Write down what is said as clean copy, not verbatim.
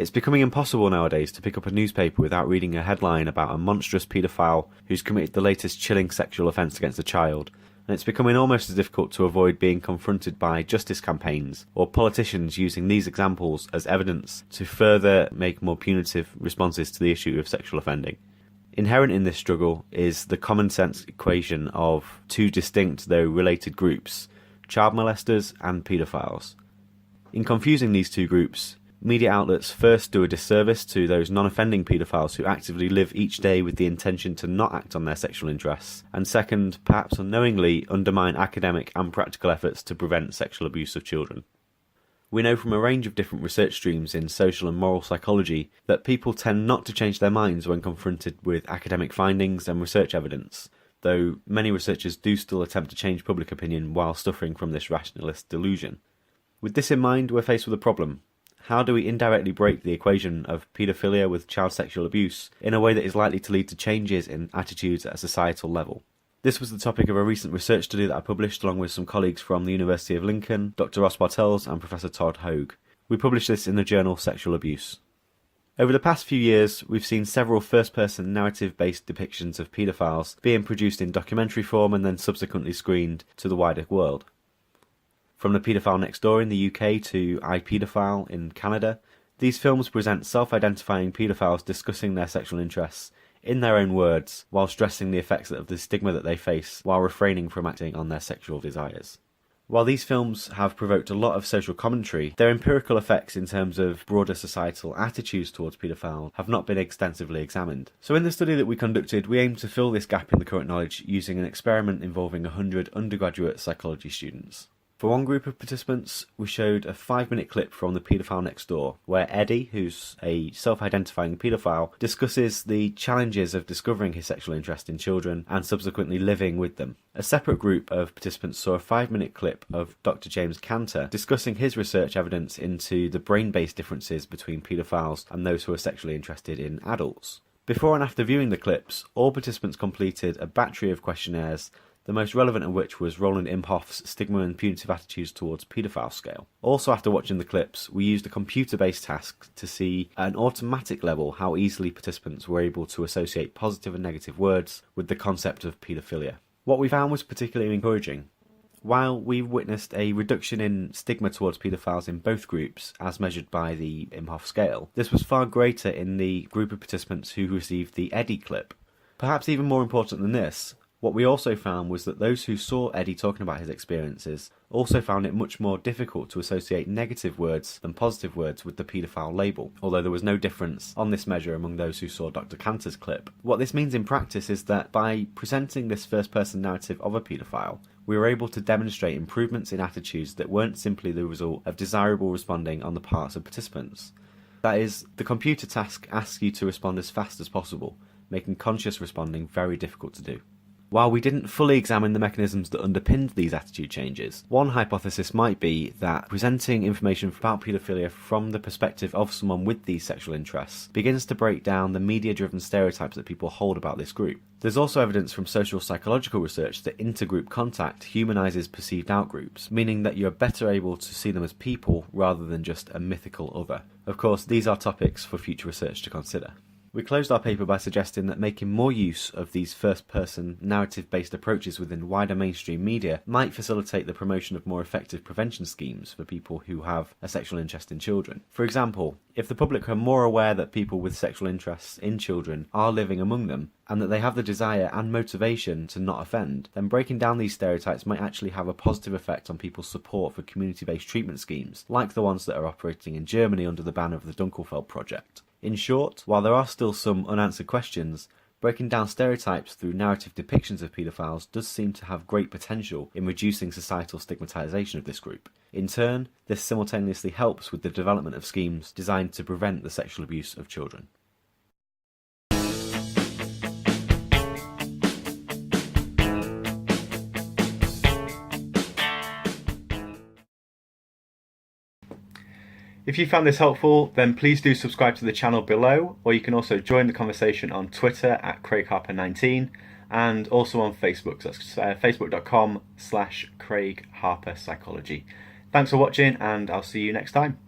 It's becoming impossible nowadays to pick up a newspaper without reading a headline about a monstrous paedophile who's committed the latest chilling sexual offence against a child, and it's becoming almost as difficult to avoid being confronted by justice campaigns or politicians using these examples as evidence to further make more punitive responses to the issue of sexual offending. Inherent in this struggle is the common sense equation of two distinct though related groups, child molesters and paedophiles. In confusing these two groups, media outlets first do a disservice to those non-offending paedophiles who actively live each day with the intention to not act on their sexual interests, and second, perhaps unknowingly, undermine academic and practical efforts to prevent sexual abuse of children. We know from a range of different research streams in social and moral psychology that people tend not to change their minds when confronted with academic findings and research evidence, though many researchers do still attempt to change public opinion while suffering from this rationalist delusion. With this in mind, we're faced with a problem. How do we indirectly break the equation of paedophilia with child sexual abuse in a way that is likely to lead to changes in attitudes at a societal level? This was the topic of a recent research study that I published along with some colleagues from the University of Lincoln, Dr. Bartels and Professor Todd Hogue. We published this in the journal Sexual Abuse. Over the past few years, we've seen several first-person narrative-based depictions of paedophiles being produced in documentary form and then subsequently screened to the wider world. From The Paedophile Next Door in the UK to I, Paedophile in Canada, these films present self-identifying paedophiles discussing their sexual interests in their own words, while stressing the effects of the stigma that they face while refraining from acting on their sexual desires. While these films have provoked a lot of social commentary, their empirical effects in terms of broader societal attitudes towards paedophiles have not been extensively examined. So in the study that we conducted, we aimed to fill this gap in the current knowledge using an experiment involving 100 undergraduate psychology students. For one group of participants, we showed a 5-minute clip from The Paedophile Next Door, where Eddie, who's a self-identifying paedophile, discusses the challenges of discovering his sexual interest in children and subsequently living with them. A separate group of participants saw a 5-minute clip of Dr. James Cantor discussing his research evidence into the brain-based differences between paedophiles and those who are sexually interested in adults. Before and after viewing the clips, all participants completed a battery of questionnaires, the most relevant of which was Roland Imhoff's Stigma and Punitive Attitudes Towards Paedophile scale. Also, after watching the clips, we used a computer-based task to see at an automatic level how easily participants were able to associate positive and negative words with the concept of paedophilia. What we found was particularly encouraging. While we witnessed a reduction in stigma towards paedophiles in both groups, as measured by the Imhoff scale, this was far greater in the group of participants who received the Eddie clip. Perhaps even more important than this, what we also found was that those who saw Eddie talking about his experiences also found it much more difficult to associate negative words than positive words with the paedophile label, although there was no difference on this measure among those who saw Dr. Cantor's clip. What this means in practice is that by presenting this first-person narrative of a paedophile, we were able to demonstrate improvements in attitudes that weren't simply the result of desirable responding on the parts of participants. That is, the computer task asks you to respond as fast as possible, making conscious responding very difficult to do. While we didn't fully examine the mechanisms that underpinned these attitude changes, one hypothesis might be that presenting information about paedophilia from the perspective of someone with these sexual interests begins to break down the media-driven stereotypes that people hold about this group. There's also evidence from social psychological research that intergroup contact humanises perceived outgroups, meaning that you're better able to see them as people rather than just a mythical other. Of course, these are topics for future research to consider. We closed our paper by suggesting that making more use of these first-person narrative-based approaches within wider mainstream media might facilitate the promotion of more effective prevention schemes for people who have a sexual interest in children. For example, if the public are more aware that people with sexual interests in children are living among them, and that they have the desire and motivation to not offend, then breaking down these stereotypes might actually have a positive effect on people's support for community-based treatment schemes, like the ones that are operating in Germany under the banner of the Dunkelfeld Project. In short, while there are still some unanswered questions, breaking down stereotypes through narrative depictions of paedophiles does seem to have great potential in reducing societal stigmatisation of this group. In turn, this simultaneously helps with the development of schemes designed to prevent the sexual abuse of children. If you found this helpful, then please do subscribe to the channel below, or you can also join the conversation on Twitter at CraigHarper19 and also on Facebook. So that's facebook.com/CraigHarperPsychology. Thanks for watching, and I'll see you next time.